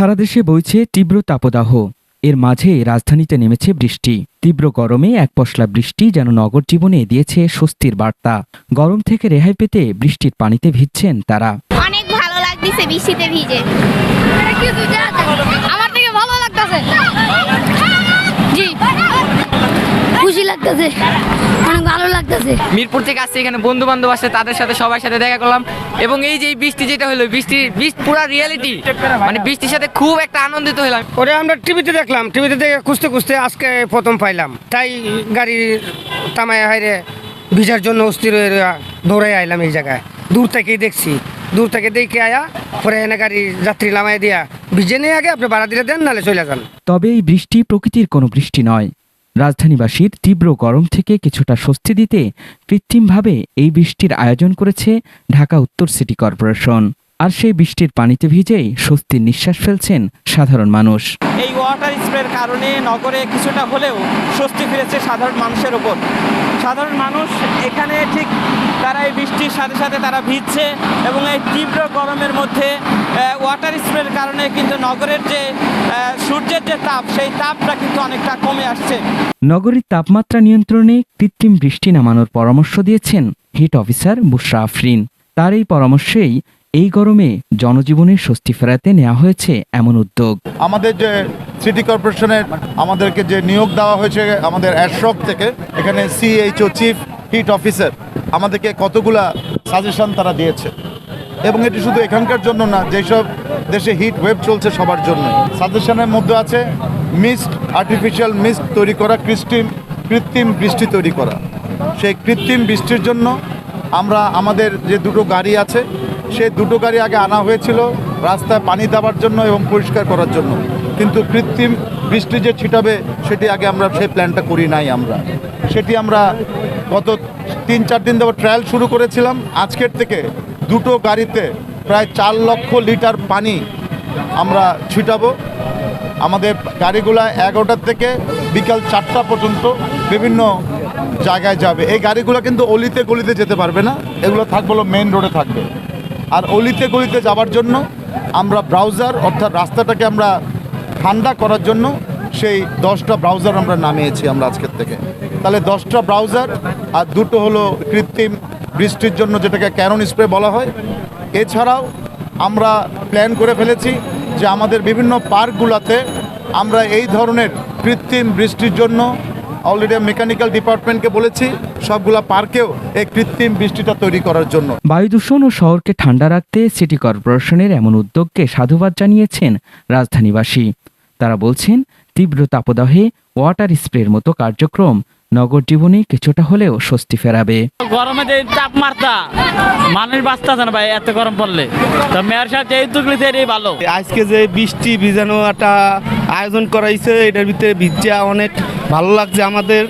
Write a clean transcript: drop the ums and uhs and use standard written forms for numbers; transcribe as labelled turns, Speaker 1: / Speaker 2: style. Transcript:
Speaker 1: সারা দেশে বইছে তীব্র তাপদাহ। এর মাঝে রাজধানীতে নেমেছে বৃষ্টি। তীব্র গরমে এক পশলা বৃষ্টি যেন নগর জীবনে দিয়েছে স্বস্তির বার্তা। গরম থেকে রেহাই পেতে বৃষ্টির পানিতে ভিজছেন তারা।
Speaker 2: অনেক ভালো লাগতেছে বৃষ্টিতে ভিজে। আমার থেকে ভালো লাগতেছে। জি, খুশি লাগতেছে, অনেক ভালো লাগতেছে।
Speaker 3: মিরপুর থেকে আসছে, এখানে বন্ধু বান্ধব আসছে, তাদের সাথে সবার সাথে দেখা করলাম। এবং এই যে বৃষ্টি যেটা হলো, বৃষ্টি পুরা রিয়েলিটি, মানে বৃষ্টির সাথে খুব একটা আনন্দিত হলাম।
Speaker 4: ওরে আমরা টিভিতে দেখলাম, টিভিতে দেখে খুঁজতে খুঁজতে আজকে প্রথম পাইলাম, তাই গাড়ি তামায় হাইরে ভিজার জন্য অস্থির হয়ে দৌড়ে আইলাম এই জায়গায়। দূর থেকেই দেখছি, দূর থেকে দেখে আয়া পরে এনে গাড়ি যাত্রী নামাই দিয়া ভিজে নিয়ে আগে আপনি ভাড়া দিলে দেন, নাহলে চলে যান।
Speaker 1: তবে এই বৃষ্টি প্রকৃতির কোনো বৃষ্টি নয়। রাজধানীবাসীর তীব্র গরম থেকে কিছুটা স্বস্তি দিতে কৃত্রিমভাবে এই বৃষ্টির আয়োজন করেছে ঢাকা উত্তর সিটি কর্পোরেশন। আর সেই বৃষ্টির পানিতে ভিজেই স্বস্তির নিঃশ্বাস ফেলছেন সাধারণ মানুষ।
Speaker 5: এই ওয়াটার স্প্রের কারণে নগরে কিছুটা হলেও স্বস্তি ফিরেছে সাধারণ মানুষের ওপর। সাধারণ মানুষ এখানে ঠিক তারা এই বৃষ্টির সাথে সাথে তারা ভিজছে এবং এই তীব্র গরমের মধ্যে ওয়াটার স্প্রের কারণে কিন্তু নগরের যে সূর্যের যে তাপ, সেই তাপটা কিন্তু অনেকটা কমে আসছে।
Speaker 1: নগরীর তাপমাত্রা নিয়ন্ত্রণে কৃত্রিম বৃষ্টি নামানোর পরামর্শ দিয়েছেন হিট অফিসার বুশরা আফরিন। তার এই পরামর্শেই এই গরমে জনজীবনের স্বস্তি ফেরাতে নেওয়া হয়েছে এমন উদ্যোগ।
Speaker 6: আমাদের যে সিটি কর্পোরেশনের আমাদেরকে যে নিয়োগ দেওয়া হয়েছে আমাদের অ্যাশরক থেকে, এখানে সিএইচও চিফ হিট অফিসার আমাদেরকে কতগুলা সাজেশন তারা দিয়েছে। এবং এটি শুধু এখানকার জন্য না, যেসব দেশে হিট ওয়েভ চলছে সবার জন্য। সাজেশনের মধ্যে আছে মিস্ট, আর্টিফিশিয়াল মিস্ট তৈরি করা, কৃত্রিম বৃষ্টি তৈরি করা। সেই কৃত্রিম বৃষ্টির জন্য আমরা আমাদের যে দুটো গাড়ি আছে, সেই দুটো গাড়ি আগে আনা হয়েছিল রাস্তায় পানি দেওয়ার জন্য এবং পরিষ্কার করার জন্য। কিন্তু কৃত্রিম বৃষ্টি যে ছিটাবে সেটি আগে আমরা সেই প্ল্যানটা করি নাই। সেটি আমরা গত 3-4 দিন ধরে ট্রায়াল শুরু করেছিলাম। আজকের থেকে দুটো গাড়িতে প্রায় 4 লক্ষ লিটার পানি আমরা ছিটাবো। আমাদের গাড়িগুলা 11টা থেকে বিকাল 4টা পর্যন্ত বিভিন্ন জায়গায় যাবে। এই গাড়িগুলো কিন্তু অলিতে গলিতে যেতে পারবে না, এগুলো থাকবে মেইন রোডে থাকবে। আর অলিতে গলিতে যাওয়ার জন্য আমরা ব্রাউজার, অর্থাৎ রাস্তাটাকে আমরা ঠান্ডা করার জন্য সেই 10টা ব্রাউজার আমরা নামিয়েছি আমরা আজকের থেকে। তাহলে 10টা ব্রাউজার আর দুটো হলো কৃত্রিম বৃষ্টির জন্য, যেটাকে ক্যানন স্প্রে বলা হয়। এছাড়াও আমরা প্ল্যান করে ফেলেছি যে আমাদের বিভিন্ন পার্কগুলোতে আমরা এই ধরনের কৃত্রিম বৃষ্টির জন্য অলরেডি মেকানিক্যাল ডিপার্টমেন্টকে বলেছি সবগুলা পার্কেও এই কৃত্রিম বৃষ্টিটা তৈরি করার জন্য।
Speaker 1: বায়ু দূষণ ও শহরকে ঠান্ডা রাখতে সিটি কর্পোরেশনের এমন উদ্যোগকে সাধুবাদ জানিয়েছেন রাজধানীবাসী। তারা বলছেন, তীব্র তাপদাহে ওয়াটার স্প্রের মতো কার্যক্রম নগর জীবনে কিছুটা হলেও স্বস্তি ফেরাবে।
Speaker 7: গরমে যে তাপমাত্রা মানুষ বাঁচতেছে না ভাই, এত গরম পড়লে। তো মেয়র সাহেব যে উদ্যোগ নিতে এটাই ভালো।
Speaker 8: আজকে যে বৃষ্টি ভিজানো একটা আয়োজন করা হয়েছে, এটার ভিতরে ভিজা অনেক ভালো লাগছে আমাদের।